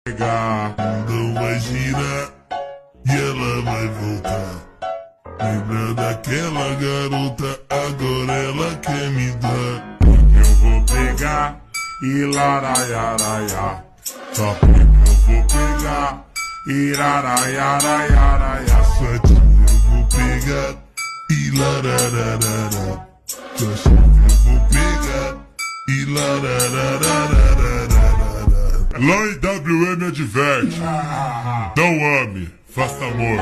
pegar. Não vai girar e ela vai voltar. Lembra daquela garota, agora ela quer me dar. Eu vou pegar e laraiaraiá. Só que eu vou pegar e laraiaraiaraiá. Suadinho eu vou pegar e larararará. Só que eu vou pegar e larararararararará. Lá em WM adverte. Não ame, faça amor.